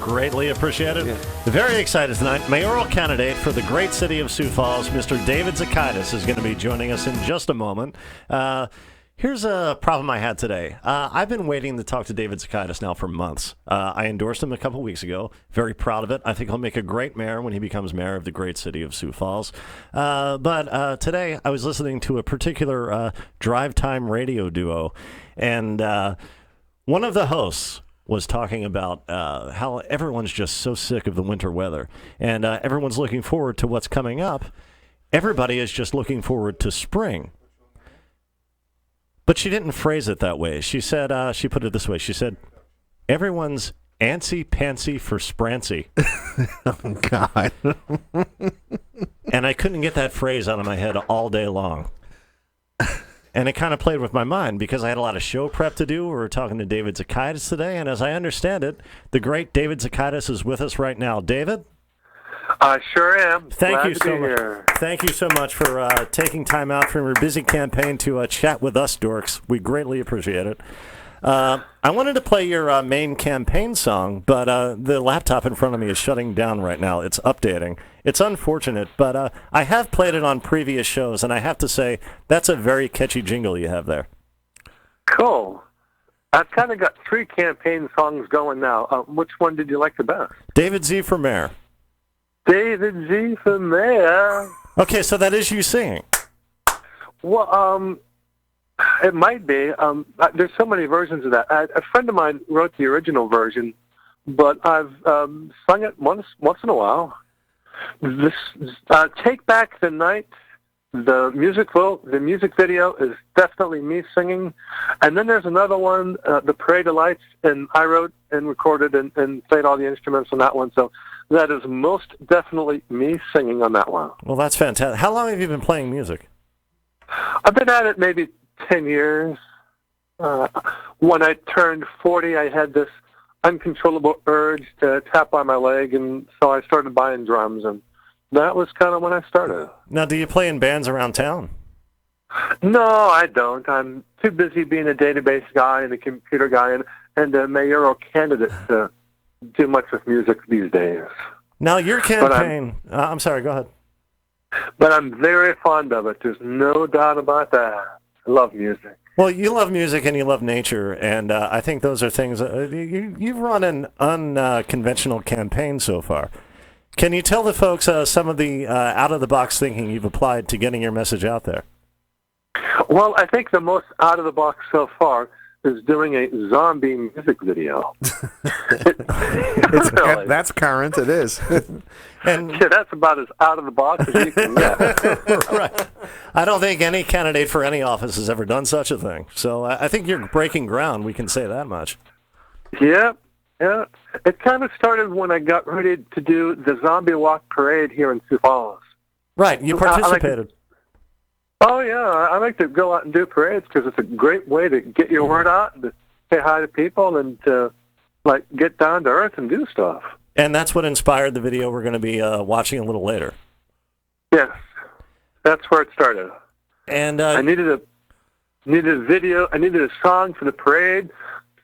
Greatly appreciated. Yeah. Very excited tonight. Mayoral candidate for the great city of Sioux Falls, Mr. David Zokaites, is going to be joining us in just a moment. Here's a problem I had today. I've been waiting to talk to David Zokaites now for months. I endorsed him a couple weeks ago. Very proud of it. I think he'll make a great mayor when he becomes mayor of the great city of Sioux Falls. But today I was listening to a particular drive time radio duo, and one of the hosts was talking about how everyone's just so sick of the winter weather, and everyone's looking forward to what's coming up. Everybody is just looking forward to spring. But she didn't phrase it that way. She said, she put it this way. She said, everyone's antsy-pantsy for sprancy. Oh, God. And I couldn't get that phrase out of my head all day long. And it kind of played with my mind because I had a lot of show prep to do. We were talking to David Zokaites today, and as I understand it, the great David Zokaites is with us right now. David? I sure am. Thank Glad you to so be much. here. Thank you so much for taking time out from your busy campaign to chat with us, dorks. We greatly appreciate it. I wanted to play your main campaign song, but the laptop in front of me is shutting down right now. It's updating. It's unfortunate, but I have played it on previous shows, and I have to say that's a very catchy jingle you have there. Cool. I've kind of got 3 campaign songs going now. Which one did you like the best? David Z for mayor. David Z for mayor. Okay, so that is you singing. Well, it might be. There's so many versions of that. A friend of mine wrote the original version, but I've sung it once in a while. This Take Back the Night. The music video is definitely me singing, and then there's another one, the Parade of Lights, and I wrote and recorded and played all the instruments on that one. So that is most definitely me singing on that one. Well, that's fantastic. How long have you been playing music? I've been at it maybe 10 years. When I turned 40, I had this uncontrollable urge to tap on my leg, and so I started buying drums, and that was kind of when I started. Now, do you play in bands around town? No, I don't. I'm too busy being a database guy and a computer guy and a mayoral candidate to do much with music these days. Now, your campaign... I'm sorry, go ahead. But I'm very fond of it. There's no doubt about that. I love music. Well, you love music and you love nature, and I think those are things... you've run an unconventional campaign so far. Can you tell the folks some of the out-of-the-box thinking you've applied to getting your message out there? Well, I think the most out-of-the-box so far is doing a zombie music video. Really. That's current, it is. And yeah, that's about as out-of-the-box as you can get. Right. I don't think any candidate for any office has ever done such a thing. So I think you're breaking ground, we can say that much. Yeah. It kind of started when I got ready to do the Zombie Walk Parade here in Sioux Falls. Right, you participated. Oh, yeah. I like to go out and do parades because it's a great way to get your word out and to say hi to people and to, get down to earth and do stuff. And that's what inspired the video we're going to be watching a little later. Yes. That's where it started. And I needed a video. I needed a song for the parade.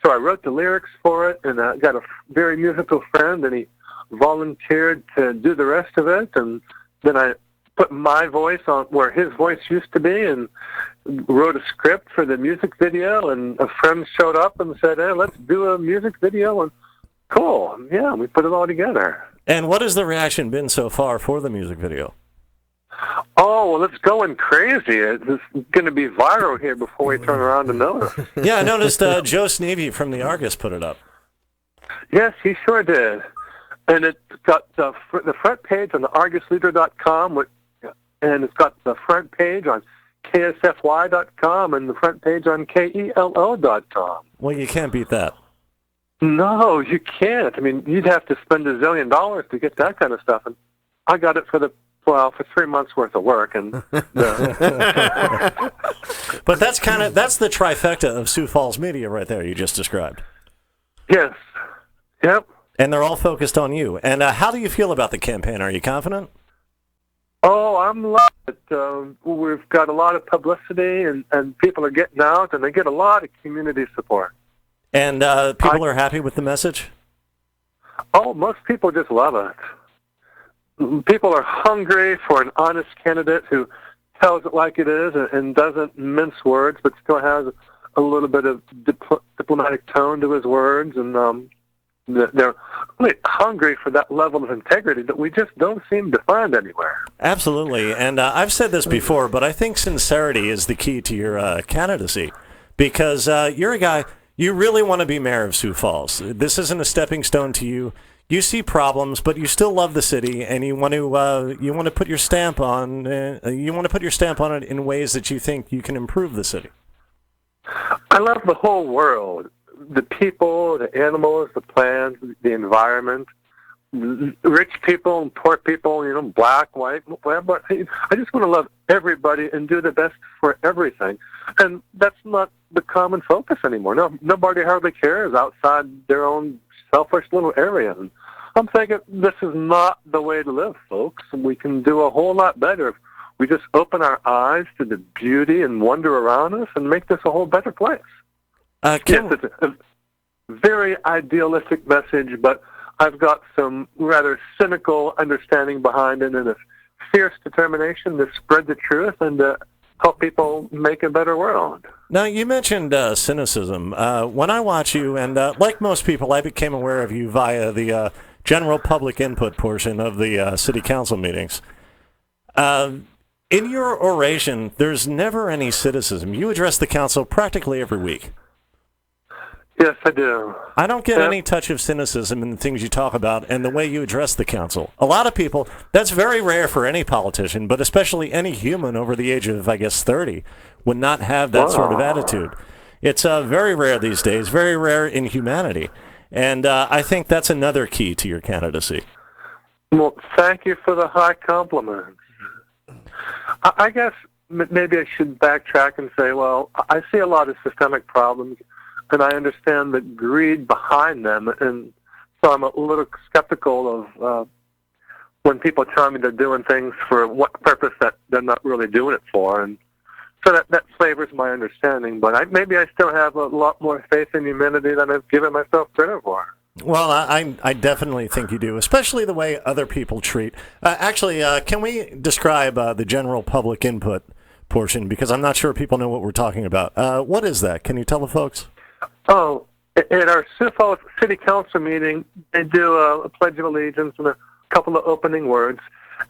So I wrote the lyrics for it, and I got a very musical friend, and he volunteered to do the rest of it. And then I put my voice on where his voice used to be and wrote a script for the music video, and a friend showed up and said, hey, let's do a music video. And cool. Yeah, we put it all together. And what has the reaction been so far for the music video? Oh, well, it's going crazy. It's going to be viral here before we turn around and notice. Yeah, I noticed Joe Sneevy from the Argus put it up. Yes, he sure did. And it's got the front page on the ArgusLeader.com, and it's got the front page on KSFY.com and the front page on KELO.com. Well, you can't beat that. No, you can't. I mean, you'd have to spend $1 zillion to get that kind of stuff. And I got it for 3 months worth of work, and but that's the trifecta of Sioux Falls media right there you just described. Yes. Yep. And they're all focused on you. And how do you feel about the campaign? Are you confident? Oh, I'm loving it. We've got a lot of publicity, and people are getting out, and they get a lot of community support. And people are happy with the message? Oh, most people just love it. People are hungry for an honest candidate who tells it like it is and doesn't mince words, but still has a little bit of diplomatic tone to his words. And they're really hungry for that level of integrity that we just don't seem to find anywhere. Absolutely. And I've said this before, but I think sincerity is the key to your candidacy, because you're a guy, you really want to be mayor of Sioux Falls. This isn't a stepping stone to you. You see problems, but you still love the city, and you want to put your stamp on it in ways that you think you can improve the city. I love the whole world, the people, the animals, the plants, the environment, rich people and poor people, black, white, whatever. I just want to love everybody and do the best for everything. And that's not the common focus anymore. No, nobody hardly cares outside their own selfish little area. And I'm thinking this is not the way to live, folks. We can do a whole lot better if we just open our eyes to the beauty and wonder around us and make this a whole better place. Yes, it's a very idealistic message, but I've got some rather cynical understanding behind it and a fierce determination to spread the truth and to help people make a better world. Now, you mentioned cynicism. When I watch you, and like most people, I became aware of you via the general public input portion of the city council meetings. In your oration, there's never any cynicism. You address the council practically every week. Yes, I do. I don't get any touch of cynicism in the things you talk about and the way you address the council. A lot of people, that's very rare for any politician, but especially any human over the age of, 30, would not have that sort of attitude. It's very rare these days, very rare in humanity. And I think that's another key to your candidacy. Well, thank you for the high compliment. I guess maybe I should backtrack and say, well, I see a lot of systemic problems, and I understand the greed behind them, and so I'm a little skeptical of when people tell me they're doing things for what purpose that they're not really doing it for, and so that flavors my understanding. But maybe I still have a lot more faith in humanity than I've given myself credit for. Well, I definitely think you do, especially the way other people treat. Actually, can we describe the general public input portion? Because I'm not sure people know what we're talking about. What is that? Can you tell the folks? Oh, at our Sioux Falls City Council meeting, they do a Pledge of Allegiance and a couple of opening words,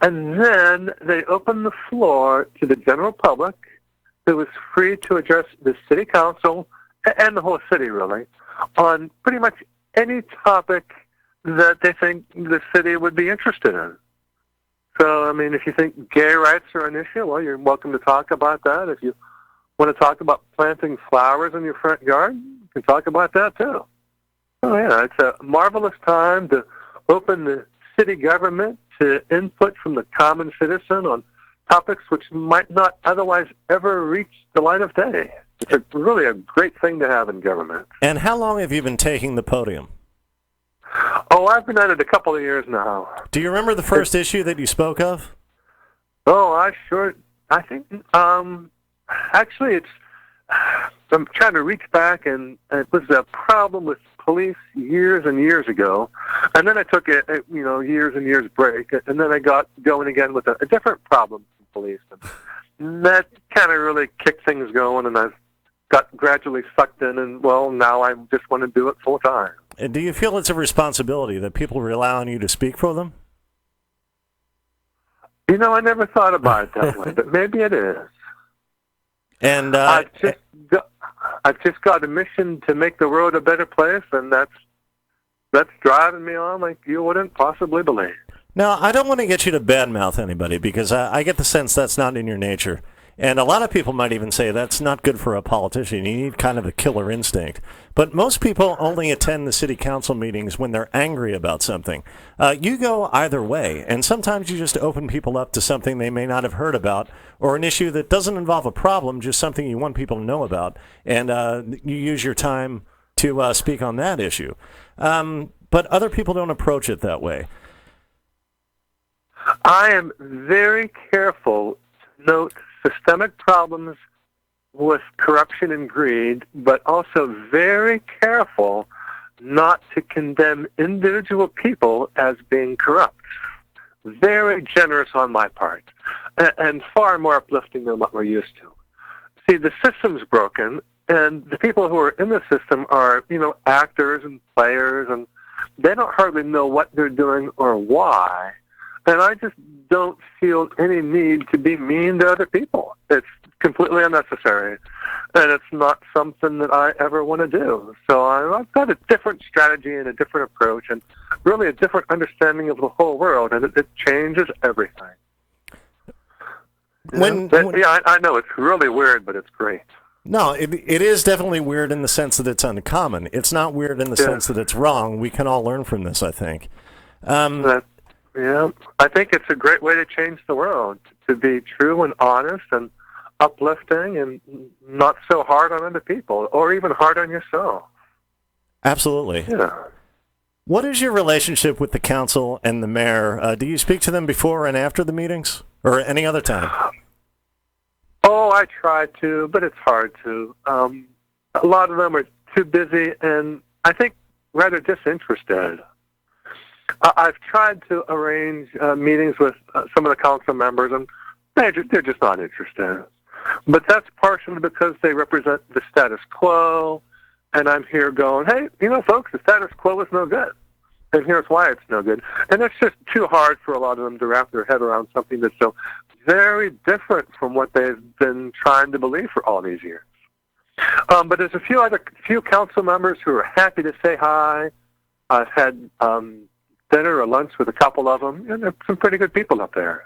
and then they open the floor to the general public, who is free to address the City Council and the whole city, really, on pretty much any topic that they think the city would be interested in. So, I mean, if you think gay rights are an issue, well, you're welcome to talk about that. If you want to talk about planting flowers in your front yard, you can talk about that too. Oh, yeah, it's a marvelous time to open the city government to input from the common citizen on topics which might not otherwise ever reach the light of day. It's really a great thing to have in government. And how long have you been taking the podium? Oh, I've been at it a couple of years now. Do you remember the first issue that you spoke of? Oh, I think, actually, I'm trying to reach back, and it was a problem with police years and years ago, and then I took a years and years break, and then I got going again with a different problem from police, and that kind of really kicked things going, and I've got gradually sucked in, and well, now I just want to do it full time. And do you feel it's a responsibility that people rely on you to speak for them? I never thought about it that way, but maybe it is. And I've just got a mission to make the world a better place, and that's driving me on like you wouldn't possibly believe. Now, I don't want to get you to badmouth anybody, because I get the sense that's not in your nature. And a lot of people might even say that's not good for a politician. You need kind of a killer instinct. But most people only attend the city council meetings when they're angry about something. You go either way, and sometimes you just open people up to something they may not have heard about, or an issue that doesn't involve a problem, just something you want people to know about, and you use your time to speak on that issue. But other people don't approach it that way. I am very careful to note systemic problems with corruption and greed, but also very careful not to condemn individual people as being corrupt. Very generous on my part, and far more uplifting than what we're used to. See, the system's broken, and the people who are in the system are, actors and players, and they don't hardly know what they're doing or why. And I just don't feel any need to be mean to other people. It's completely unnecessary, and it's not something that I ever want to do. So I've got a different strategy and a different approach, and really a different understanding of the whole world, and it changes everything. I know it's really weird, but it's great. No, it is definitely weird in the sense that it's uncommon. It's not weird in the sense that it's wrong. We can all learn from this, I think. I think it's a great way to change the world, to be true and honest and uplifting and not so hard on other people, or even hard on yourself. Absolutely. Yeah. What is your relationship with the council and the mayor? Do you speak to them before and after the meetings, or any other time? Oh, I try to, but it's hard to. A lot of them are too busy and I think rather disinterested. I've tried to arrange meetings with some of the council members, and they're just not interested. But that's partially because they represent the status quo, and I'm here going, hey, folks, the status quo is no good. And here's why it's no good. And it's just too hard for a lot of them to wrap their head around something that's so very different from what they've been trying to believe for all these years. But there's a few council members who are happy to say hi. I've had dinner or lunch with a couple of them, and there's some pretty good people up there.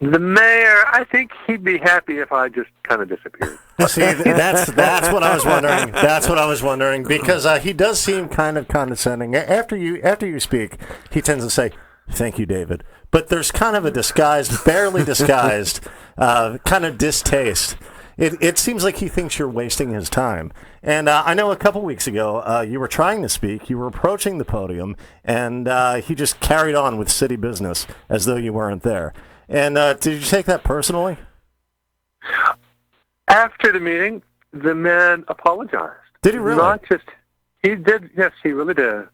The mayor, I think he'd be happy if I just kind of disappeared. See, that's what I was wondering. That's what I was wondering, because he does seem kind of condescending. After you speak, he tends to say, "Thank you, David." But there's kind of a disguised, barely disguised, kind of distaste. It seems like he thinks you're wasting his time. And I know a couple weeks ago, you were trying to speak, you were approaching the podium, and he just carried on with city business as though you weren't there. And did you take that personally? After the meeting, the man apologized. Did he really? Not just, he did, yes, he really did.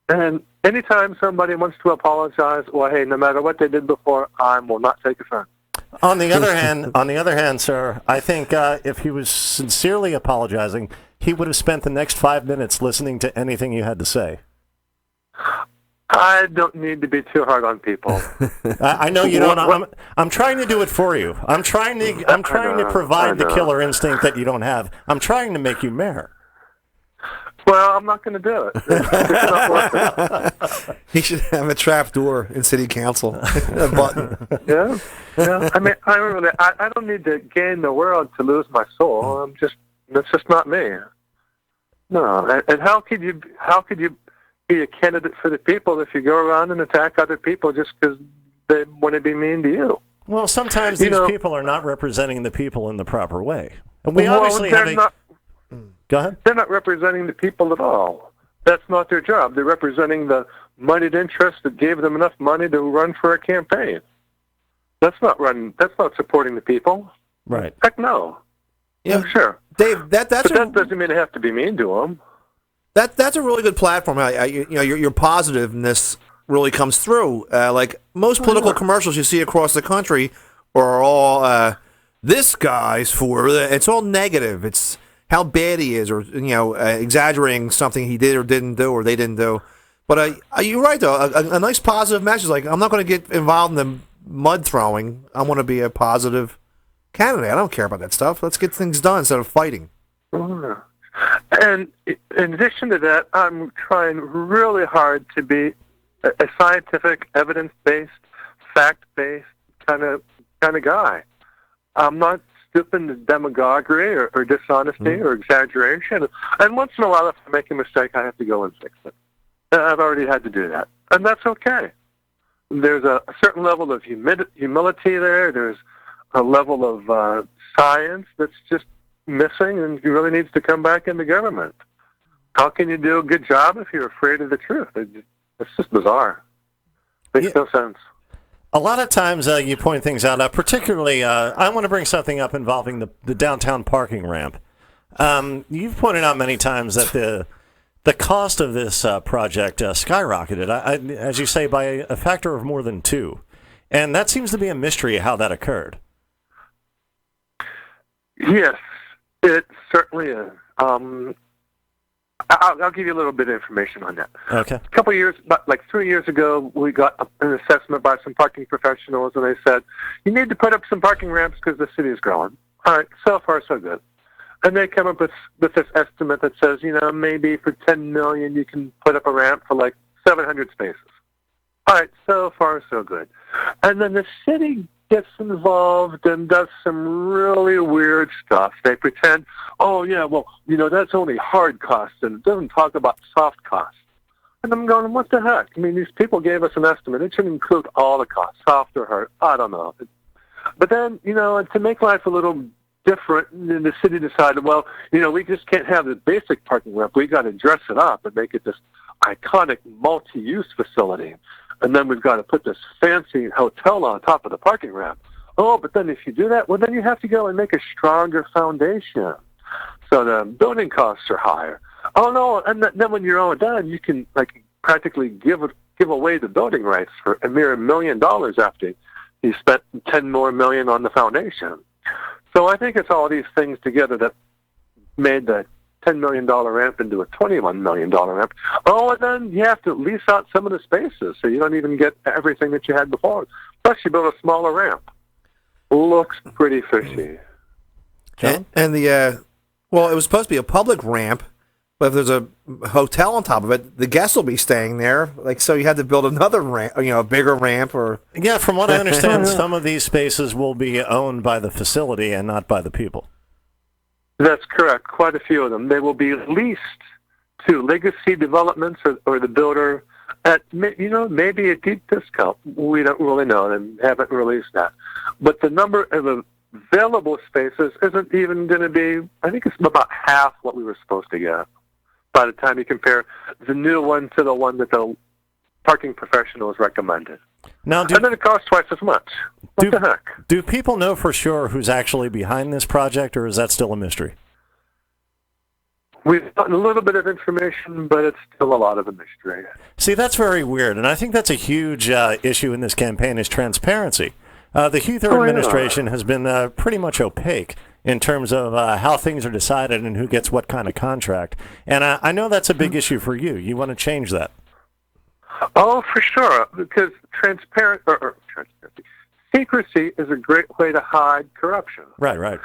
And anytime somebody wants to apologize, well, hey, no matter what they did before, I will not take offense. On the other hand, sir, I think if he was sincerely apologizing, he would have spent the next 5 minutes listening to anything you had to say. I don't need to be too hard on people. I know you don't. I'm trying to do it for you. I'm trying to provide the killer instinct that you don't have. I'm trying to make you mayor. Well, I'm not going to do it. It's not worth it. He should have a trap door in city council. A button. Yeah. I mean, I don't need to gain the world to lose my soul. That's just not me. No. And how could you be a candidate for the people if you go around and attack other people just because they want to be mean to you? Well, sometimes these people are not representing the people in the proper way. And we obviously have a... Go ahead. They're not representing the people at all. That's not their job. They're representing the moneyed interests that gave them enough money to run for a campaign. That's not supporting the people. Right. Heck no. Yeah, sure. Dave, that doesn't mean I have to be mean to them. That's a really good platform. Your positiveness really comes through. Like most political commercials you see across the country are all this guy's for. It's all negative. It's how bad he is, or exaggerating something he did or didn't do, or they didn't do. But you're right though. A nice positive message. Like, I'm not going to get involved in the mud throwing. I want to be a positive candidate. I don't care about that stuff. Let's get things done instead of fighting. And in addition to that, I'm trying really hard to be a scientific, evidence-based, fact-based kind of guy. I'm not stooping to demagoguery or dishonesty or exaggeration. And once in a while, if I make a mistake, I have to go and fix it. I've already had to do that, and that's okay. There's a certain level of humility there. There's a level of science that's just missing, and he really needs to come back into government. How can you do a good job if you're afraid of the truth? It's just bizarre. Makes no sense. A lot of times you point things out, particularly I want to bring something up involving the downtown parking ramp. You've pointed out many times that The cost of this project skyrocketed, as you say, by a factor of more than 2. And that seems to be a mystery how that occurred. Yes, it certainly is. I'll give you a little bit of information on that. Okay. A couple of years, like 3 years ago, we got an assessment by some parking professionals, and they said, you need to put up some parking ramps because the city is growing. All right, so far so good. And they come up with this estimate that says, maybe for $10 million you can put up a ramp for like 700 spaces. All right, so far so good. And then the city gets involved and does some really weird stuff. They pretend, oh yeah, well, that's only hard costs and it doesn't talk about soft costs. And I'm going, what the heck? I mean, these people gave us an estimate. It should include all the costs, soft or hard. I don't know. But then, to make life a little different, the city decided, well, we just can't have the basic parking ramp. We got to dress it up and make it this iconic multi-use facility. And then we've got to put this fancy hotel on top of the parking ramp. Oh, but then if you do that, well, then you have to go and make a stronger foundation. So the building costs are higher. Oh, no, and then when you're all done, you can practically give away the building rights for a mere $1 million after you spent $10 million more on the foundation. So I think it's all these things together that made the $10 million ramp into a $21 million ramp. Oh, and then you have to lease out some of the spaces, so you don't even get everything that you had before. Plus, you build a smaller ramp. Looks pretty fishy. And it was supposed to be a public ramp, but if there's a hotel on top of it, the guests will be staying there. So you had to build another ramp, a bigger ramp, or yeah. From what I understand, some of these spaces will be owned by the facility and not by the people. That's correct. Quite a few of them. They will be leased to legacy developments or the builder at maybe a deep discount. We don't really know. They haven't released that. But the number of available spaces isn't even going to be. I think it's about half what we were supposed to get. By the time you compare the new one to the one that the parking professionals recommended. Now, and then it costs twice as much. What the heck? Do people know for sure who's actually behind this project, or is that still a mystery? We've gotten a little bit of information, but it's still a lot of a mystery. See, that's very weird, and I think that's a huge issue in this campaign is transparency. The Heather administration has been pretty much opaque in terms of how things are decided and who gets what kind of contract. And I know that's a big issue for you. You want to change that. Oh, for sure, because transparency, secrecy is a great way to hide corruption. Right.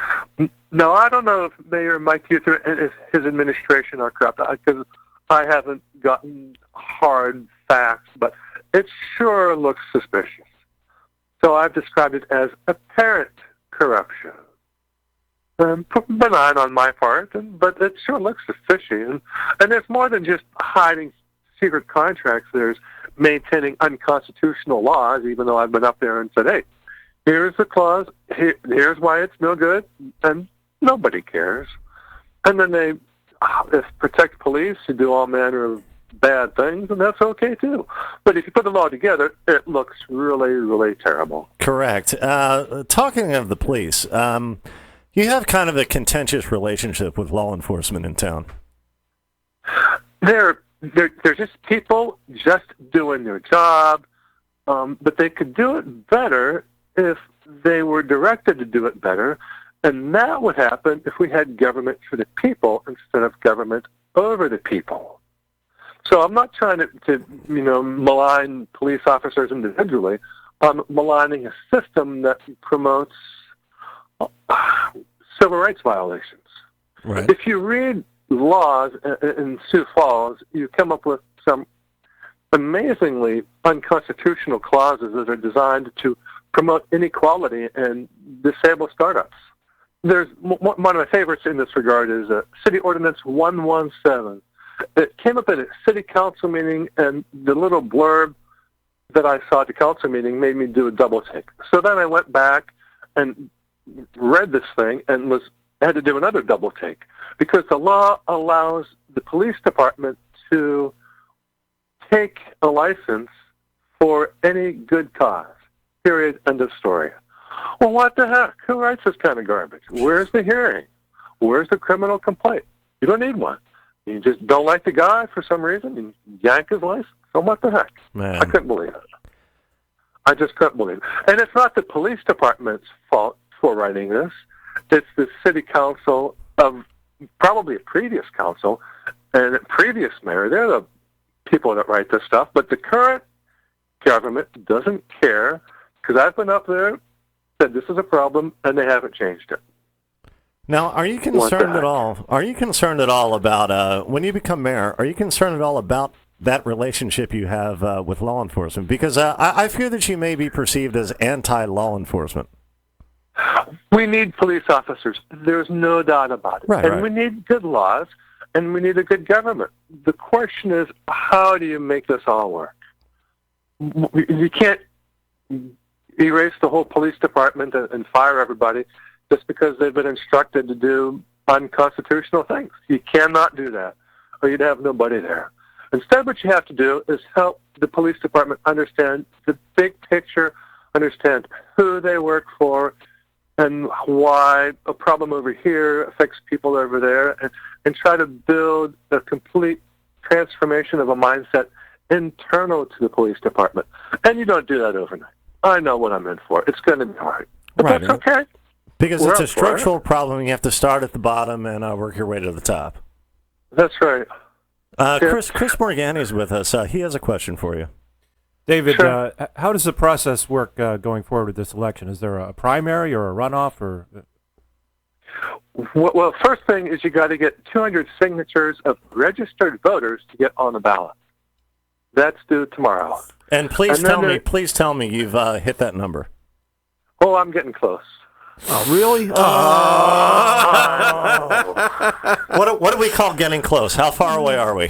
No, I don't know if Mayor Mike Heather and his administration are corrupt, because I haven't gotten hard facts, but it sure looks suspicious. So I've described it as apparent corruption. Benign on my part, but it sure looks fishy. And there's more than just hiding secret contracts. There's maintaining unconstitutional laws, even though I've been up there and said, hey, here's the clause, here's why it's no good, and nobody cares. And then they protect police who do all manner of bad things, and that's okay too. But if you put them all together, it looks really, really terrible. Correct. Talking of the police, you have kind of a contentious relationship with law enforcement in town. They're just people just doing their job, but they could do it better if they were directed to do it better, and that would happen if we had government for the people instead of government over the people. So I'm not trying to malign police officers individually. I'm maligning a system that promotes civil rights violations. Right. If you read laws in Sioux Falls, you come up with some amazingly unconstitutional clauses that are designed to promote inequality and disable startups. There's one of my favorites in this regard is City Ordinance 117. It came up at a city council meeting, and the little blurb that I saw at the council meeting made me do a double take. So then I went back and read this thing and had to do another double take, because the law allows the police department to take a license for any good cause. Period. End of story. Well, what the heck? Who writes this kind of garbage? Where's the hearing? Where's the criminal complaint? You don't need one. You just don't like the guy for some reason, you yank his license. So what the heck? Man. I couldn't believe it. I just couldn't believe it. And it's not the police department's fault for writing this. It's the city council of probably a previous council and a previous mayor. They're the people that write this stuff. But the current government doesn't care, because I've been up there, said this is a problem, and they haven't changed it. Now, are you concerned at all? Are you concerned at all about when you become mayor? Are you concerned at all about that relationship you have with law enforcement? Because I fear that you may be perceived as anti-law enforcement. We need police officers. There's no doubt about it. Right, and we need good laws, and we need a good government. The question is, how do you make this all work? You can't erase the whole police department and fire everybody just because they've been instructed to do unconstitutional things. You cannot do that, or you'd have nobody there. Instead, what you have to do is help the police department understand the big picture, understand who they work for, and why a problem over here affects people over there, and try to build a complete transformation of a mindset internal to the police department. And you don't do that overnight. I know what I'm in for. It's going to be hard. But Right. that's okay. Because We're it's a up for structural problem. You have to start at the bottom and work your way to the top. That's right. Chris Morganti is with us. He has a question for you. David, Sure. how does the process work going forward with this election? Is there a primary or a runoff? Or Well, first thing is you got to get 200 signatures of registered voters to get on the ballot. That's due tomorrow. And please And then please tell me you've hit that number. Oh, I'm getting close. Oh, really? What do we call getting close? How far away are we?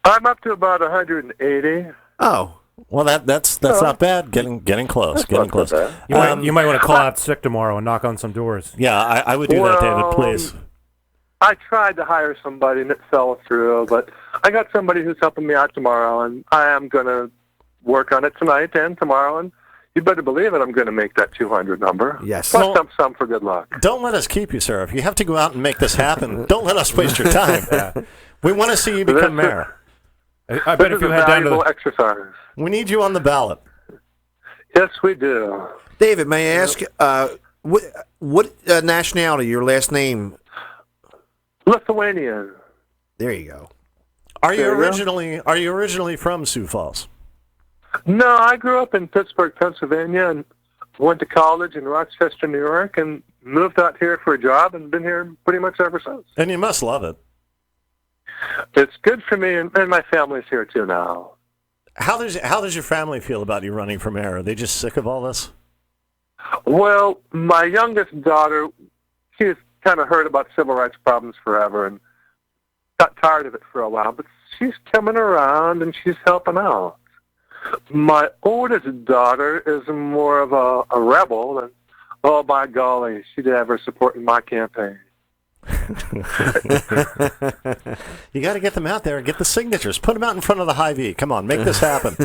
I'm up to about 180. Oh. Well, that's not bad. Getting close. Getting not close. bad. you might want to call out sick tomorrow and knock on some doors. Yeah, I would do that, David. Please. I tried to hire somebody and it fell through, but I got somebody who's helping me out tomorrow, and I am going to work on it tonight and tomorrow, and you better believe it, I'm going to make that 200 number. Yes. Plus some for good luck. Don't let us keep you, sir. If you have to go out and make this happen, don't let us waste your time. We want to see you become mayor. I bet This if is you a had down to valuable the, exercise. We need you on the ballot. Yes, we do. David, may I ask, what nationality, your last name? Lithuanian. There you go. Are you There you go. originally from Sioux Falls? No, I grew up in Pittsburgh, Pennsylvania, and went to college in Rochester, New York, and moved out here for a job, and been here pretty much ever since. And you must love it. It's good for me, and my family's here too now. How does your family feel about you running for mayor? Are they just sick of all this? Well, my youngest daughter, she's kind of heard about civil rights problems forever and got tired of it for a while, but she's coming around and she's helping out. My oldest daughter is more of a rebel, and oh, by golly, she'd have her support in my campaign. You got to get them out there and get the signatures. Put them out in front of the Hy-Vee. Come on, make this happen.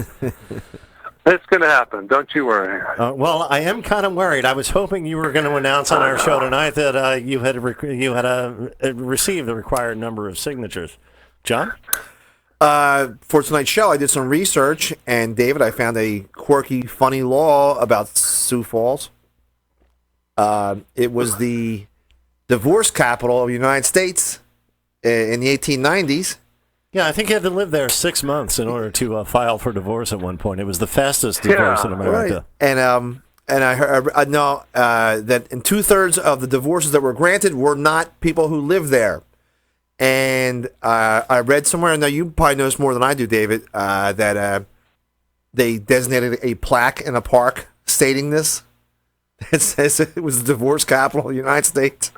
It's going to happen. Don't you worry. Well, I am kind of worried. I was hoping you were going to announce on our show tonight that you had received the required number of signatures. John? For tonight's show, I did some research, and David, I found a quirky, funny law about Sioux Falls. It was the divorce capital of the United States in the 1890s. Yeah, I think you had to live there 6 months in order to file for divorce at one point. It was the fastest divorce in America. Right. And I know that in 2/3 of the divorces that were granted were not people who lived there. And I read somewhere, and now you probably know this more than I do, David, that they designated a plaque in a park stating this. It says it was the divorce capital of the United States.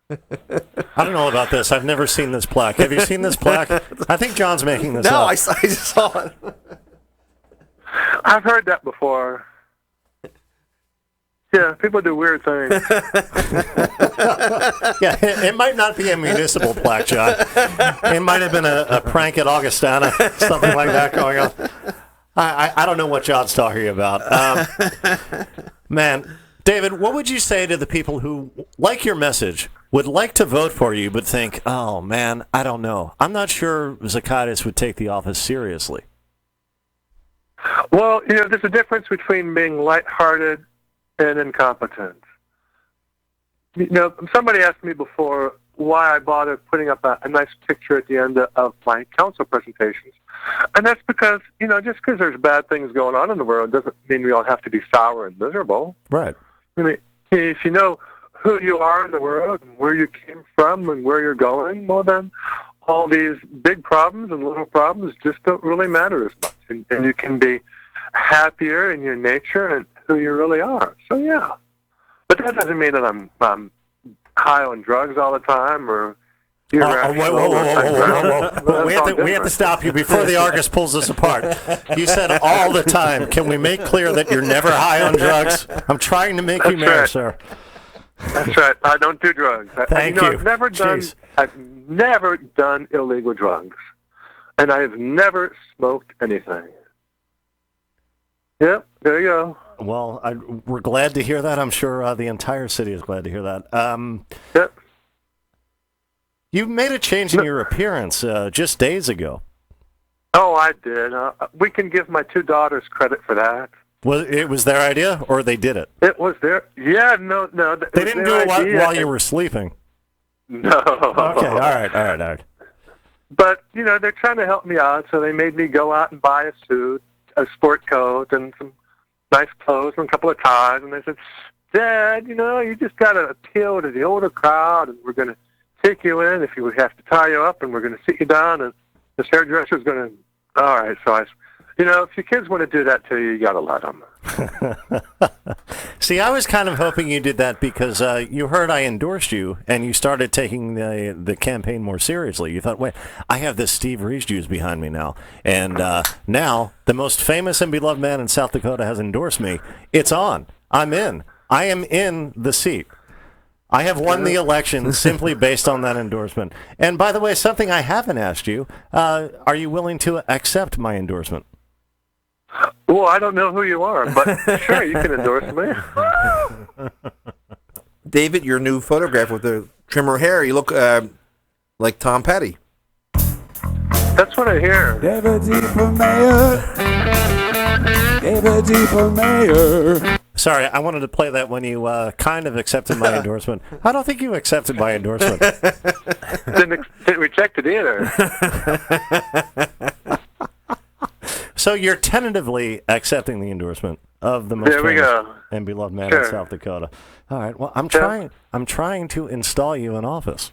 I don't know about this. I've never seen this plaque. Have you seen this plaque? I think John's making this up. No, I just saw it. I've heard that before. Yeah, people do weird things. Yeah, it might not be a municipal plaque, John. It might have been a prank at Augustana, something like that going on. I don't know what John's talking about. Man, David, what would you say to the people who like your message, would like to vote for you, but think, oh, man, I don't know. I'm not sure Zokaites would take the office seriously. Well, there's a difference between being lighthearted and incompetent. Somebody asked me before why I bothered putting up a nice picture at the end of my council presentations. And that's because, just because there's bad things going on in the world doesn't mean we all have to be sour and miserable. Right. I mean, if you know who you are in the world and where you came from and where you're going, well, then all these big problems and little problems just don't really matter as much. And you can be happier in your nature and who you really are. So, yeah. But that doesn't mean that I'm high on drugs all the time or... Whoa. We have to stop you before the Argus pulls us apart. You said all the time. Can we make clear that you're never high on drugs? I'm trying to make you mayor, sir. That's right. I don't do drugs. Thank you. I've never done illegal drugs. And I have never smoked anything. Yep, there you go. Well, we're glad to hear that. I'm sure the entire city is glad to hear that. Yep. You made a change in your appearance just days ago. Oh, I did. We can give my two daughters credit for that. It was their idea, or they did it? It was their... Yeah, no. They didn't do it while you were sleeping. No. Okay, all right. But, they're trying to help me out, so they made me go out and buy a suit, a sport coat, and some nice clothes, and a couple of ties. And they said, Dad, you just got to appeal to the older crowd, and we're going to take you in if you have to tie you up, and we're going to sit you down, and this hairdresser's going to... All right, so if your kids want to do that to you, you got to let them. See, I was kind of hoping you did that because you heard I endorsed you, and you started taking the campaign more seriously. You thought, wait, I have this Steve Rees Jews behind me now, and now the most famous and beloved man in South Dakota has endorsed me. It's on. I'm in. I am in the seat. I have won the election simply based on that endorsement. And by the way, something I haven't asked you, are you willing to accept my endorsement? Well, I don't know who you are, but sure, you can endorse me. David, your new photograph with the trimmer hair, you look like Tom Petty. That's what I hear. David D. for mayor. David D. for mayor. Sorry, I wanted to play that when you kind of accepted my endorsement. I don't think you accepted my endorsement. Didn't reject it either. So you're tentatively accepting the endorsement of the most famous and beloved man in South Dakota. All right. Well, I'm trying to install you in office.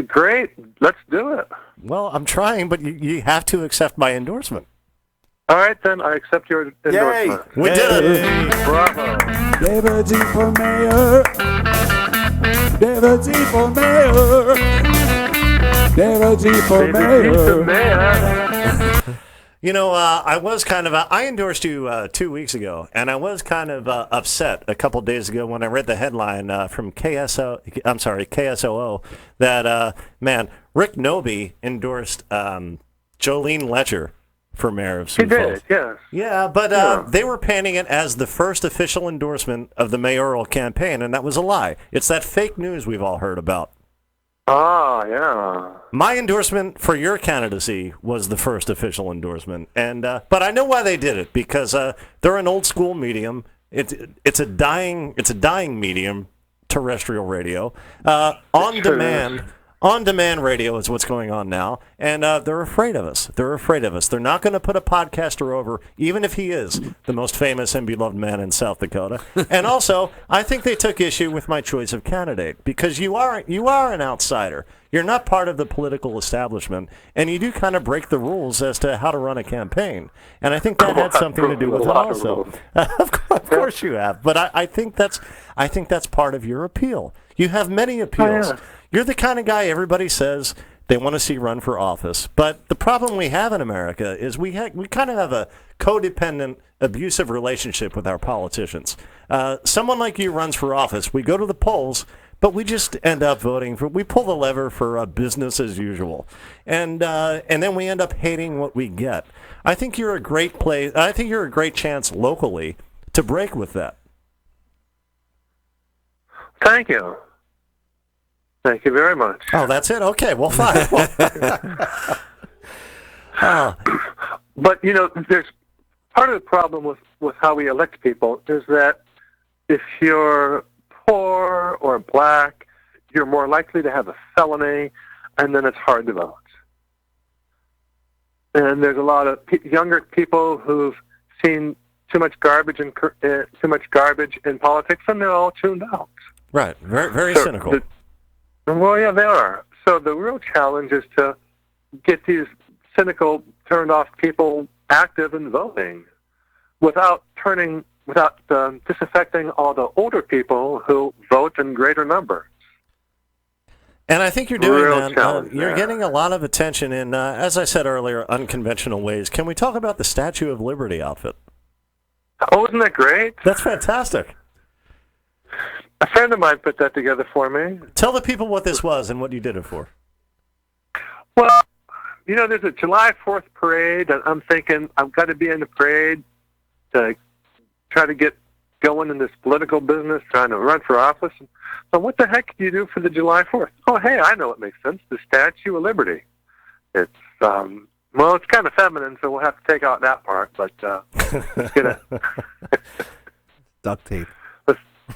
Great. Let's do it. Well, I'm trying, but you have to accept my endorsement. All right, then. I accept your endorsement. Yay! We did it. Bravo. David D. for mayor. David D. for mayor. David D. for mayor. I endorsed you 2 weeks ago, and I was kind of upset a couple days ago when I read the headline from KSOO that, Rick Noby endorsed Jolene Letcher for mayor of Sioux Falls. He did, yes. Yeah, but they were painting it as the first official endorsement of the mayoral campaign, and that was a lie. It's that fake news we've all heard about. Ah, yeah. My endorsement for your candidacy was the first official endorsement, and but I know why they did it because they're an old school medium. It's a dying medium, terrestrial radio. On demand radio is what's going on now, and they're afraid of us. They're not going to put a podcaster over, even if he is the most famous and beloved man in South Dakota. And also, I think they took issue with my choice of candidate because you are an outsider. You're not part of the political establishment, and you do kind of break the rules as to how to run a campaign. And I think that had something to do with it also. Of course you have, but I think that's part of your appeal. You have many appeals. Oh, yeah. You're the kind of guy everybody says they want to see run for office. But the problem we have in America is we kind of have a codependent, abusive relationship with our politicians. Someone like you runs for office. We go to the polls, but we just end up we pull the lever for business as usual. And then we end up hating what we get. I think you're a great chance locally to break with that. Thank you. Thank you very much. Oh, that's it? Okay, well, fine. But, there's part of the problem with how we elect people is that if you're poor or black, you're more likely to have a felony, and then it's hard to vote. And there's a lot of younger people who've seen too much garbage in politics, and they're all tuned out. Right, very, very cynical. Well, yeah, they are. So the real challenge is to get these cynical, turned-off people active in voting without disaffecting all the older people who vote in greater numbers. And I think you're doing Real that. challenge You're there. getting a lot of attention in, as I said earlier, unconventional ways. Can we talk about the Statue of Liberty outfit? Oh, isn't that great? That's fantastic. A friend of mine put that together for me. Tell the people what this was and what you did it for. Well, there's a July 4th parade, and I'm thinking I've got to be in the parade to try to get going in this political business, trying to run for office. So what the heck do you do for the July 4th? Oh, hey, I know it makes sense. The Statue of Liberty. It's, it's kind of feminine, so we'll have to take out that part, but let's get it. Duct tape.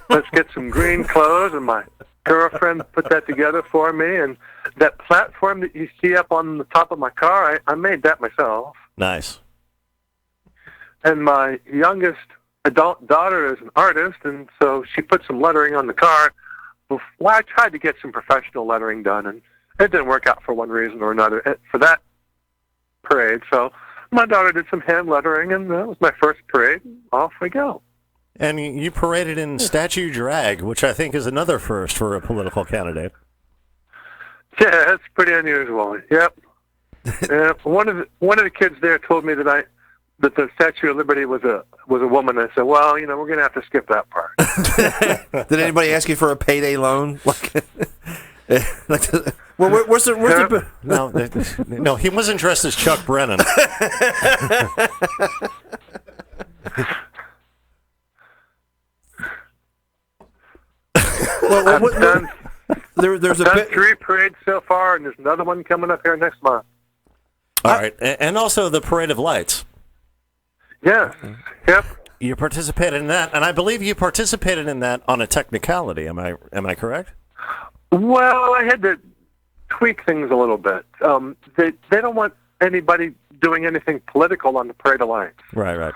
Let's get some green clothes, and my girlfriend put that together for me. And that platform that you see up on the top of my car, I made that myself. Nice. And my youngest adult daughter is an artist, and so she put some lettering on the car. Well, I tried to get some professional lettering done, and it didn't work out for one reason or another for that parade. So my daughter did some hand lettering, and that was my first parade. Off we go. And you paraded in statue drag, which I think is another first for a political candidate. Yeah, that's pretty unusual. Yep. One of the kids there told me that the Statue of Liberty was a woman. I said, well, we're going to have to skip that part. Did anybody ask you for a payday loan? Where's the No, he wasn't dressed as Chuck Brennan. I've done there's a bit. 3 parades so far, and there's another one coming up here next month. All right, and also the Parade of Lights. Yes. Yep. You participated in that, and I believe you participated in that on a technicality. Am I correct? Well, I had to tweak things a little bit. They don't want anybody doing anything political on the Parade of Lights. Right.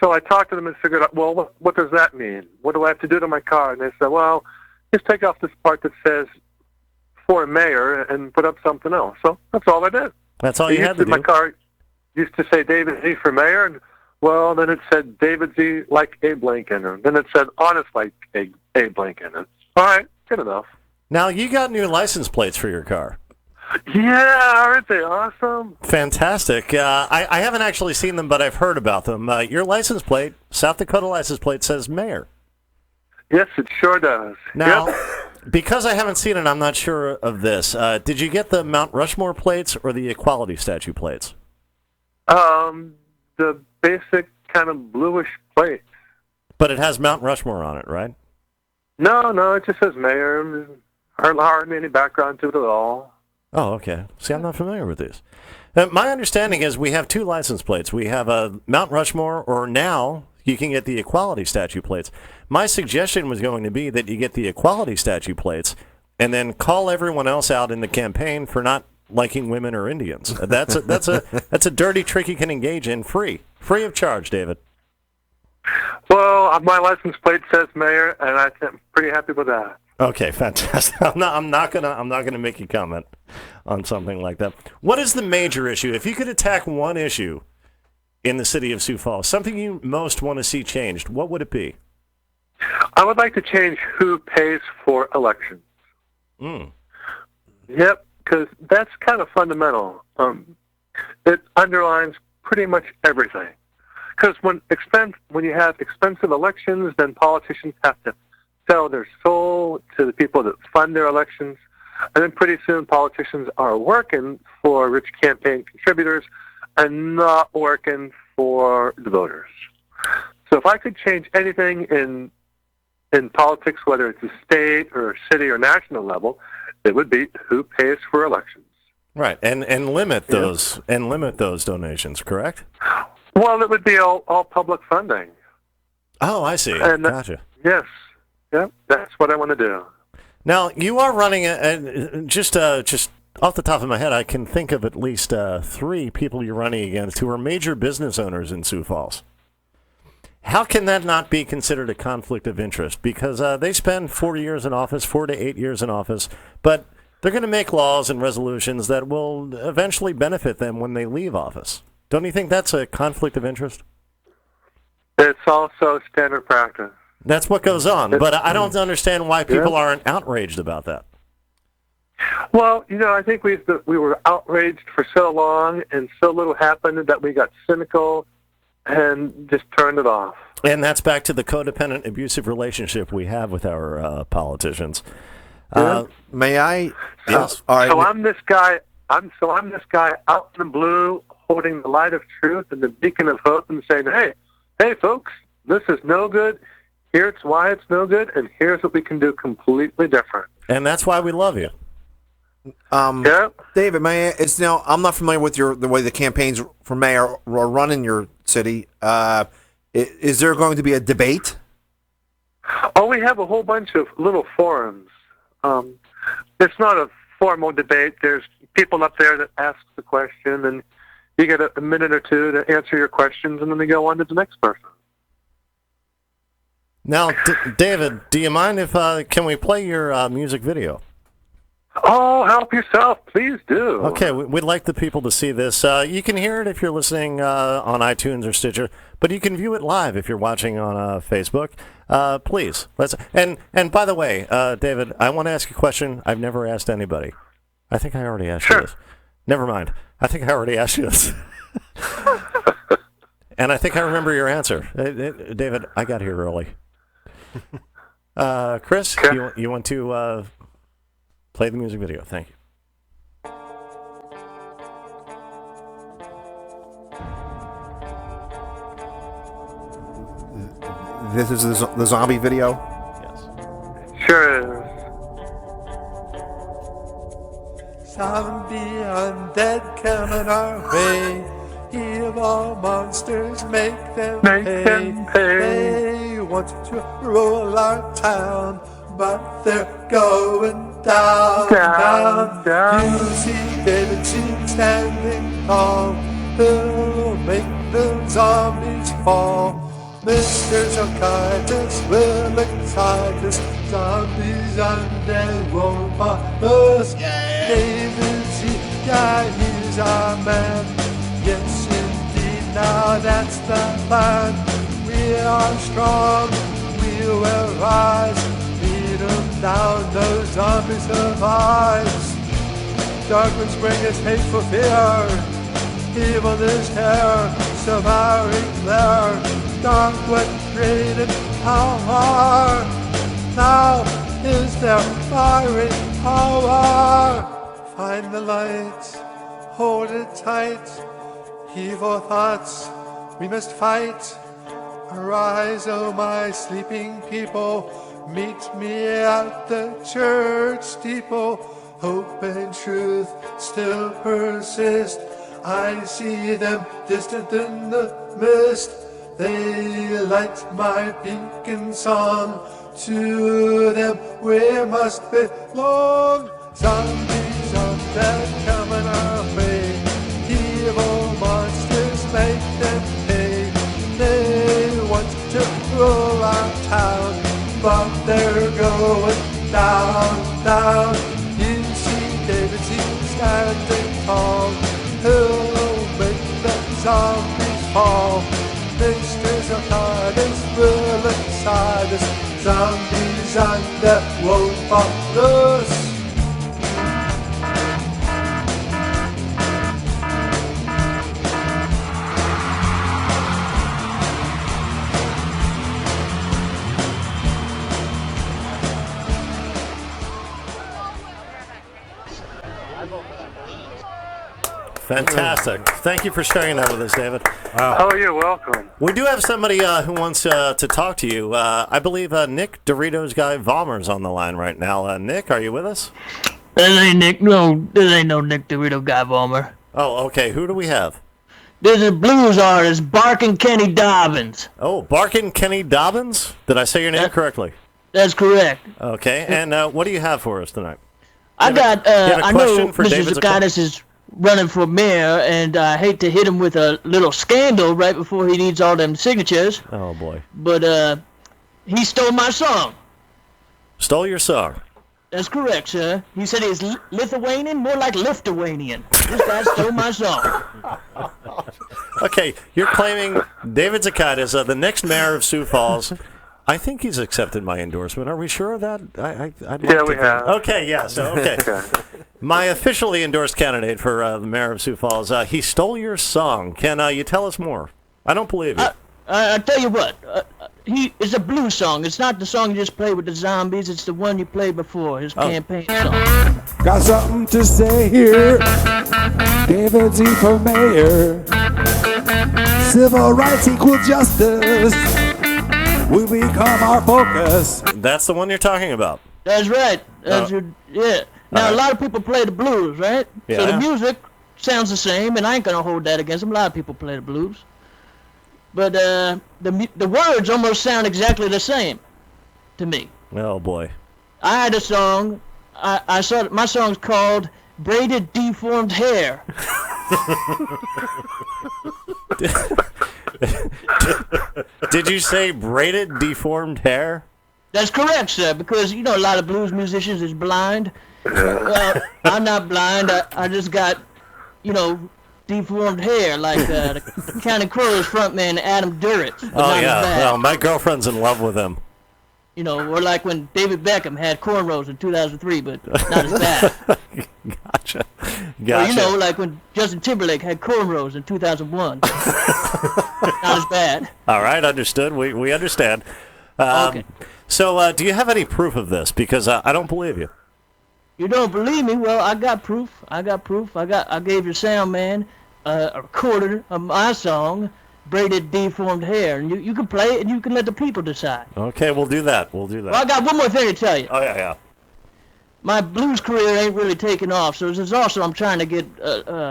So I talked to them and figured out, well, what does that mean? What do I have to do to my car? And they said, well, just take off this part that says for mayor and put up something else. So that's all I did. That's all you had to do. My car used to say David Z for mayor, and well, then it said David Z like Abe Lincoln, and then it said honest like Abe Lincoln. And, all right, good enough. Now, you got new license plates for your car. Yeah, aren't they awesome? Fantastic. I haven't actually seen them, but I've heard about them. Your license plate, South Dakota license plate, says mayor. Yes, it sure does. Now, Yep. because I haven't seen it, I'm not sure of this. Did you get the Mount Rushmore plates or the Equality Statue plates? The basic kind of bluish plate. But it has Mount Rushmore on it, right? No, it just says mayor. Hardly any background to it at all. Oh, okay. See, I'm not familiar with these. My understanding is we have 2 license plates. We have a Mount Rushmore, or now you can get the Equality Statue plates. My suggestion was going to be that you get the Equality Statue plates and then call everyone else out in the campaign for not liking women or Indians. That's a dirty trick you can engage in free of charge, David. Well, my license plate says mayor, and I'm pretty happy with that. Okay, fantastic. I'm not gonna make you comment on something like that. What is the major issue? If you could attack one issue in the city of Sioux Falls, something you most want to see changed, what would it be? I would like to change who pays for elections. Yep, because that's kind of fundamental. It underlines pretty much everything. Because when you have expensive elections, then politicians have to sell their soul to the people that fund their elections, and then pretty soon politicians are working for rich campaign contributors and not working for the voters. So if I could change anything in in politics, whether it's a state or a city or national level, it would be who pays for elections. Right, and limit those donations, correct? Well, it would be all public funding. Oh, I see. And Gotcha. Yes, yeah, that's what I want to do. Now, you are running, just off the top of my head, I can think of at least 3 people you're running against who are major business owners in Sioux Falls. How can that not be considered a conflict of interest? Because they spend 4 years in office, 4 to 8 years in office, but they're going to make laws and resolutions that will eventually benefit them when they leave office. Don't you think that's a conflict of interest? It's also standard practice. That's what goes on, but I don't understand why people aren't outraged about that. Well, I think we were outraged for so long, and so little happened that we got cynical and just turned it off. And that's back to the codependent, abusive relationship we have with our politicians. May I? Yes. All right. So I'm this guy. I'm this guy out in the blue, holding the light of truth and the beacon of hope, and saying, "Hey, folks, this is no good. Here's why it's no good, and here's what we can do completely different." And that's why we love you. David, I'm not familiar with the way the campaigns for mayor are run in your city. Is there going to be a debate? Oh, we have a whole bunch of little forums. It's not a formal debate. There's people up there that ask the question, and you get a minute or two to answer your questions, and then they go on to the next person. Now, David, do you mind if can we play your music video? Oh, help yourself. Please do. Okay, we'd like the people to see this. You can hear it if you're listening on iTunes or Stitcher, but you can view it live if you're watching on Facebook. Please. And by the way, David, I want to ask you a question I've never asked anybody. I think I already asked you this. Never mind. I think I already asked you this. And I think I remember your answer. David, I got here early. Chris, you want to play the music video? Thank you. This is the zombie video? Yes. Sure is. Zombie undead coming our way. Evil monsters make them pay. They want to rule our town, but they're going down. You see David G standing tall, who'll make the zombies fall. Mr. Zokaites will excite us. Zombies undead won't bother us. David G, yeah, he's our man. Yes, indeed, now that's the plan. We are strong, we will rise. Beat them down, those zombies survives. Darkness bring us hateful fear. Evil is here, devouring there. Dark what created power. Now is their fiery power. Find the light, hold it tight. Evil thoughts, we must fight. Arise, O my sleeping people. Meet me at the church steeple. Hope and truth still persist. I see them distant in the mist. They light my beacon song. To them we must belong. Zombies undead coming our way. Evil monsters make them pay. They want to rule our town, but they're going down, down. You see David C standing tall, who'll make the zombies fall. Mr. Zokaites will excite us. Zombies undead won't bother us. Fantastic. Thank you for sharing that with us, David. Oh, you're welcome. We do have somebody who wants to talk to you. I believe Nick, Doritos guy, Vollmer's on the line right now. Nick, are you with us? This ain't Nick. No, this ain't no Nick Dorito guy, Vollmer. Oh, okay. Who do we have? There's a blues artist, Barkin Kenny Dobbins. Oh, Barkin Kenny Dobbins? Did I say your name correctly? That's correct. Okay. And what do you have for us tonight? I know question for Mr. David Zokaites is running for mayor, and I hate to hit him with a little scandal right before he needs all them signatures. Oh, boy. But he stole my song. Stole your song? That's correct, sir. He said he's Lithuanian, more like Lithuanian. This guy stole my song. Okay, you're claiming David Zokaites, the next mayor of Sioux Falls. I think he's accepted my endorsement. Are we sure of that? We have. Okay, yes, okay. My officially endorsed candidate for the mayor of Sioux Falls, he stole your song. Can you tell us more? I don't believe you. I'll tell you what. It's a blues song. It's not the song you just played with the zombies. It's the one you played before, his campaign song. Got something to say here. David Z for mayor. Civil rights, equal justice will become our focus. That's the one you're talking about. That's right. Yeah. Now, a lot of people play the blues, right? Yeah. So the music sounds the same, and I ain't going to hold that against them. A lot of people play the blues. But the words almost sound exactly the same to me. Oh, boy. I had a song. I saw my song's called Braided Deformed Hair. Did you say braided deformed hair? That's correct, sir, because, a lot of blues musicians is blind. Well, I'm not blind. I just got, deformed hair, like the Counting Crows frontman Adam Duritz. Oh, yeah. Well, my girlfriend's in love with him. Or like when David Beckham had cornrows in 2003, but not as bad. Gotcha. Or, like when Justin Timberlake had cornrows in 2001. Not as bad. All right, understood. We understand. Okay. So, do you have any proof of this? Because I don't believe you. You don't believe me? Well, I got proof. I gave your sound man a recording of my song, Braided Deformed Hair, and you can play it and you can let the people decide. Okay, we'll do that. Well, I got one more thing to tell you. Oh, yeah. My blues career ain't really taken off, so this is also I'm trying to get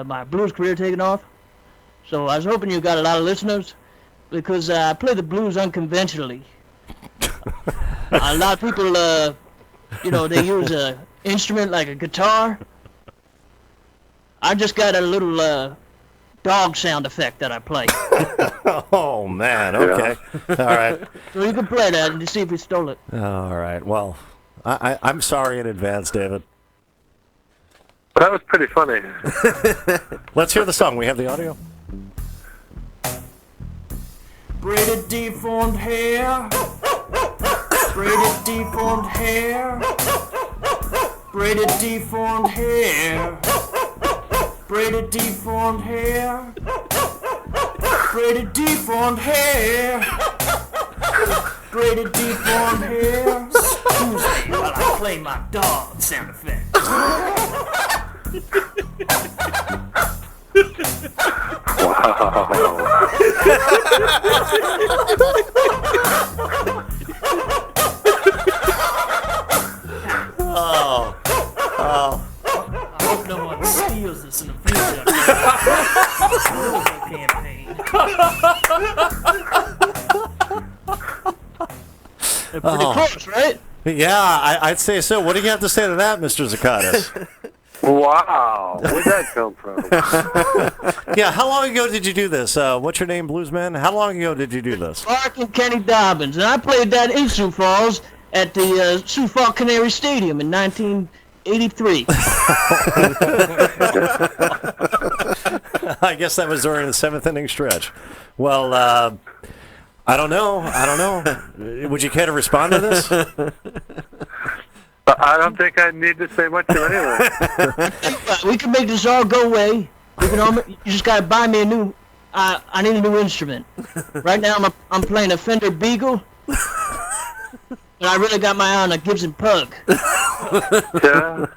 my blues career taken off. So I was hoping you got a lot of listeners, because I play the blues unconventionally. A lot of people, they use a instrument like a guitar. I just got a little dog sound effect that I play. Oh, man. Okay. All right. So you can play that and see if you stole it. All right. Well, I'm sorry in advance, David. That was pretty funny. Let's hear the song. We have the audio. Braided deformed hair. Braided deformed hair. Braided deformed hair. Braided deformed hair. Braided deformed hair. Braided deformed hair. Excuse me while I play my dog sound effect. Oh. I hope no one steals this in the future. Campaign. They're pretty close, right? Yeah, I'd say so. What do you have to say to that, Mr. Zokaites? Wow. Where'd that come from? Yeah, how long ago did you do this? What's your name, Bluesman? How long ago did you do this? Barkin Kenny Dobbins. And I played that in Sioux Falls at the Sioux Falls Canary Stadium in 1983. I guess that was during the 7th inning stretch. Well, I don't know. Would you care to respond to this? I don't think I need to say much anyway. We can make this all go away. You just gotta buy me a new. I need a new instrument. Right now I'm playing a Fender Beagle, and I really got my eye on a Gibson Pug. Yeah.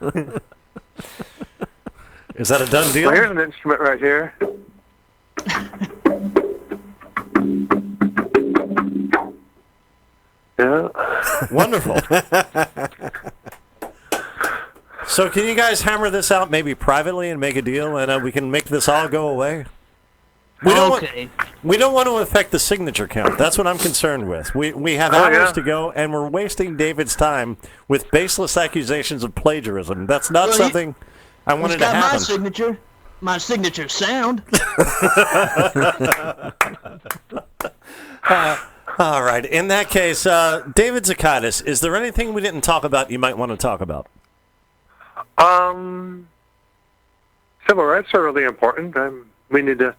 Is that a done deal? Well, here's an instrument right here. Yeah. Wonderful. So can you guys hammer this out maybe privately and make a deal, and we can make this all go away? We don't want to affect the signature count. That's what I'm concerned with. We have hours to go, and we're wasting David's time with baseless accusations of plagiarism. That's not something I wanted to happen. My signature. My signature's sound. All right. In that case, David Zokaites, is there anything we didn't talk about you might want to talk about? Civil rights are really important, and we need to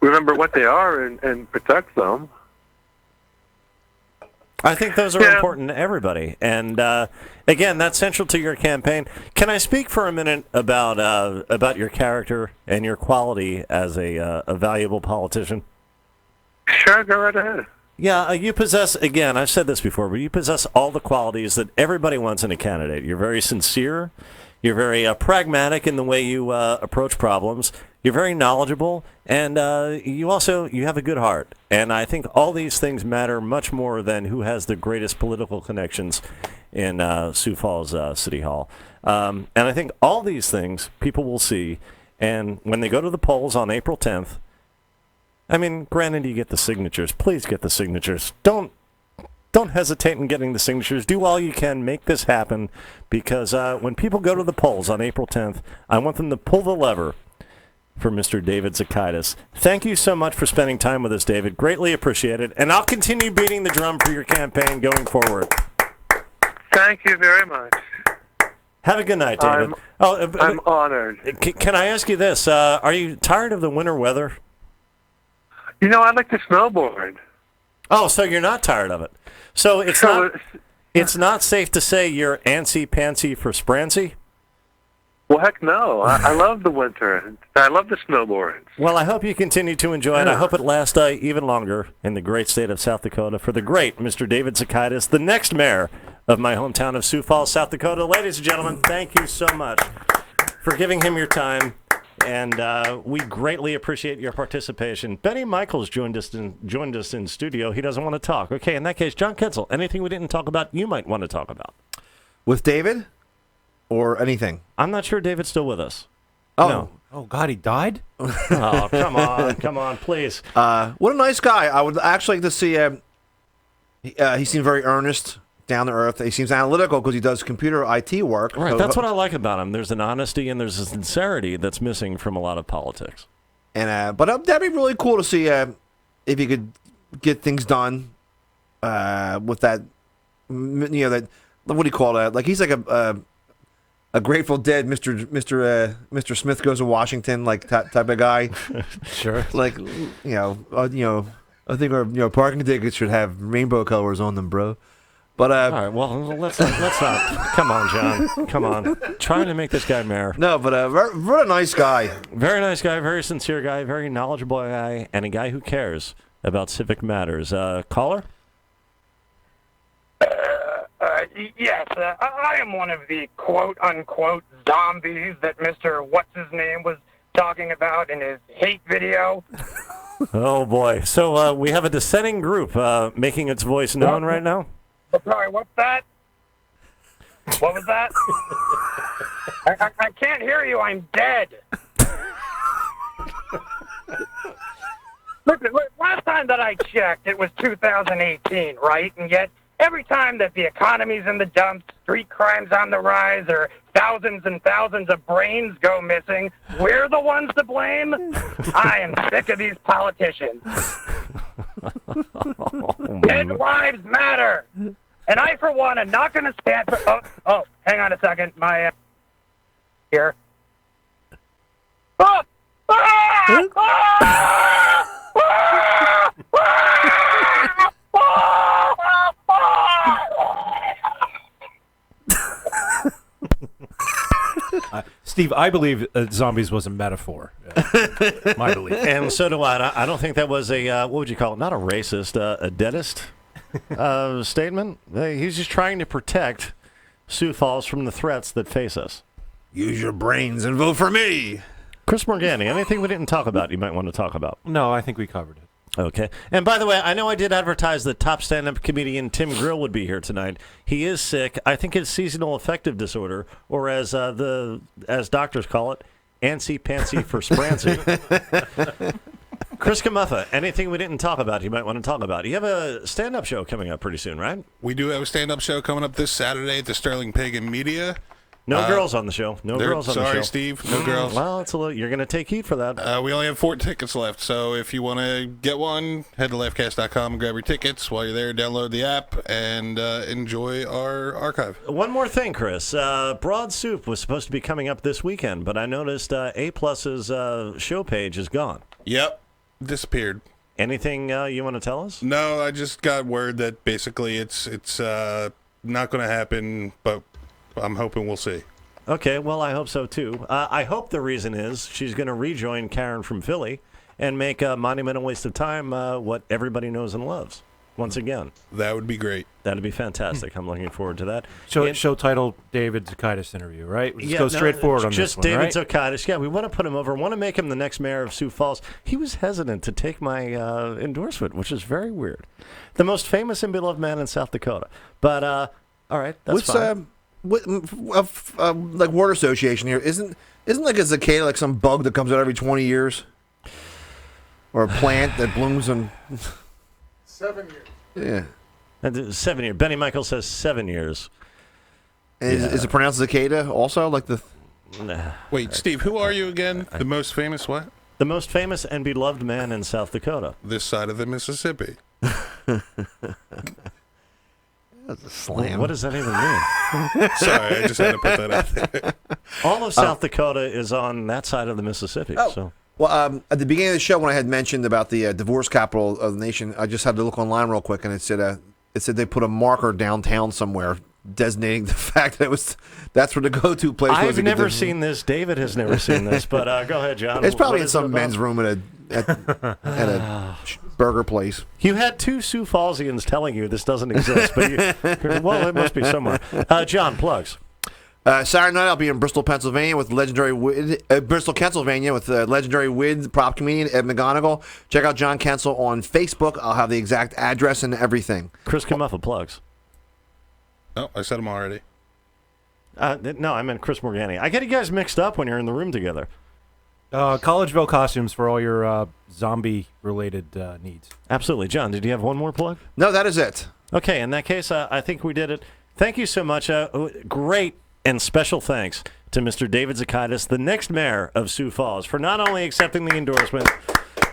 remember what they are and protect them. I think those are important to everybody. And, again, that's central to your campaign. Can I speak for a minute about your character and your quality as a valuable politician? Sure, go right ahead. Yeah, you possess, again, I've said this before, but you possess all the qualities that everybody wants in a candidate. You're very sincere. You're very pragmatic in the way you approach problems. You're very knowledgeable, and you have a good heart. And I think all these things matter much more than who has the greatest political connections in Sioux Falls City Hall. And I think all these things people will see, and when they go to the polls on April 10th, I mean, granted, you get the signatures. Please get the signatures. Don't hesitate in getting the signatures. Do all you can. Make this happen, because when people go to the polls on April 10th, I want them to pull the lever for Mr. David Zokaites. Thank you so much for spending time with us, David. Greatly appreciated. And I'll continue beating the drum for your campaign going forward. Thank you very much. Have a good night, David. I'm honored. Can I ask you this? Are you tired of the winter weather? You know, I like to snowboard. Oh, so you're not tired of it. So it's not safe to say you're antsy-pantsy for sprancy? Well, heck no. I love the winter. I love the snowboards. Well, I hope you continue to enjoy it. I hope it lasts even longer in the great state of South Dakota for the great Mr. David Zokaites, the next mayor of my hometown of Sioux Falls, South Dakota. Ladies and gentlemen, thank you so much for giving him your time. And we greatly appreciate your participation. Benny Michaels joined us in studio. He doesn't want to talk. Okay, in that case, John Kensil, anything we didn't talk about you might want to talk about? With David? Or anything? I'm not sure David's still with us. Oh. No. Oh, God, he died? Oh, come on, please. What a nice guy. I would actually like to see he seemed very earnest, down to earth. He seems analytical because he does computer IT work. Right, that's what I like about him. There's an honesty and there's a sincerity that's missing from a lot of politics. And but that'd be really cool to see if he could get things done with that. That, what do you call that? Like he's like a Grateful Dead, Mr. Smith Goes to Washington, like type of guy. Sure. Like I think our parking tickets should have rainbow colors on them, bro. But all right, well, let's not. Come on, John. Come on. Trying to make this guy mayor. No, but very nice guy. Very nice guy, very sincere guy, very knowledgeable guy, and a guy who cares about civic matters. Caller? Yes, I am one of the quote-unquote zombies that Mr. What's-His-Name was talking about in his hate video. Oh, boy. So we have a dissenting group making its voice known right now? Sorry, what's that? What was that? I can't hear you. I'm dead. Look, last time that I checked, it was 2018, right? And yet, every time that the economy's in the dumps, street crime's on the rise, or thousands and thousands of brains go missing, we're the ones to blame? I am sick of these politicians. Dead lives matter. And I, for one, am not going to stand for... Oh, hang on a second. My... here. Oh! Ah! Steve, I believe zombies was a metaphor. My belief. And so do I. I don't think that was a, what would you call it? Not a racist, a deadist statement. He's just trying to protect Sioux Falls from the threats that face us. use your brains and vote for me. Chris Morganti, anything we didn't talk about you might want to talk about? No, I think we covered it. Okay. And by the way, I know I did advertise that top stand-up comedian Tim Grill would be here tonight. He is sick. I think it's seasonal affective disorder, or as doctors call it, antsy-pantsy for sprancy. Chris Camuffa, anything we didn't talk about you might want to talk about? You have a stand-up show coming up pretty soon, right? We do have a stand-up show coming up this Saturday at the Sterling Pagan Media. No girls on the show. No girls on the show. Sorry, Steve. No girls. Well, it's you're going to take heat for that. We only have 4 tickets left, so if you want to get one, head to laughcast.com and grab your tickets. While you're there, download the app and enjoy our archive. One more thing, Chris. Broad Soup was supposed to be coming up this weekend, but I noticed A+'s show page is gone. Yep. Disappeared. Anything you want to tell us? No, I just got word that basically it's not going to happen, but I'm hoping we'll see. Okay, well, I hope so, too. I hope the reason is she's going to rejoin Karen from Philly and make a monumental waste of time what everybody knows and loves once again. That would be great. That would be fantastic. I'm looking forward to that. Show title David Zokaites interview, right? Let's go straight forward on just this one, David Zokaites. Yeah, we want to put him over. We want to make him the next mayor of Sioux Falls. He was hesitant to take my endorsement, which is very weird. The most famous and beloved man in South Dakota. But, all right, that's fine. Like word association here, isn't like a cicada like some bug that comes out every 20 years, or a plant that blooms in 7 years. Yeah, and 7 years. Benny Michael says 7 years. And is it pronounced cicada also? Like the Wait, Steve, who are you again? The most famous what? The most famous and beloved man in South Dakota. This side of the Mississippi. That's a slam. What does that even mean? Sorry, I just had to put that out there. All of South Dakota is on that side of the Mississippi. So. Well, at the beginning of the show, when I had mentioned about the divorce capital of the nation, I just had to look online real quick, and it said they put a marker downtown somewhere designating the fact that that's where the go-to place was. I've never seen this. David has never seen this, but go ahead, John. It's probably in some men's room at a burger place. You had 2 Sioux Fallsians telling you this doesn't exist, but well, it must be somewhere. John, plugs. Saturday night, I'll be in Bristol, Pennsylvania with legendary Bristol, Pennsylvania with legendary Wid prop comedian Ed McGonigal. Check out John Kensil on Facebook. I'll have the exact address and everything. Chris Camuffa plugs. Oh, I said them already. No, I meant Chris Morganti. I get you guys mixed up when you're in the room together. Collegeville costumes for all your zombie-related needs. Absolutely. John, did you have one more plug? No, that is it. Okay, in that case, I think we did it. Thank you so much. Great and special thanks to Mr. David Zokaites, the next mayor of Sioux Falls, for not only accepting the endorsement,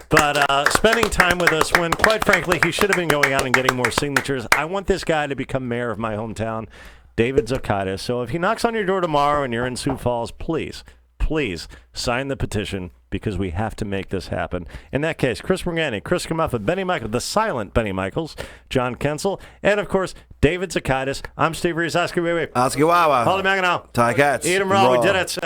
but spending time with us when, quite frankly, he should have been going out and getting more signatures. I want this guy to become mayor of my hometown, David Zokaites. So if he knocks on your door tomorrow and you're in Sioux Falls, please sign the petition, because we have to make this happen. In that case, Chris Morganti, Chris Camuffa, Benny Michaels, the silent Benny Michaels, John Kensil, and, of course, David Zokaites. I'm Steve Reese. Oscar Baby. Oscar Wawa. Holly Magano. Ty Katz. Eat 'em raw. We did it.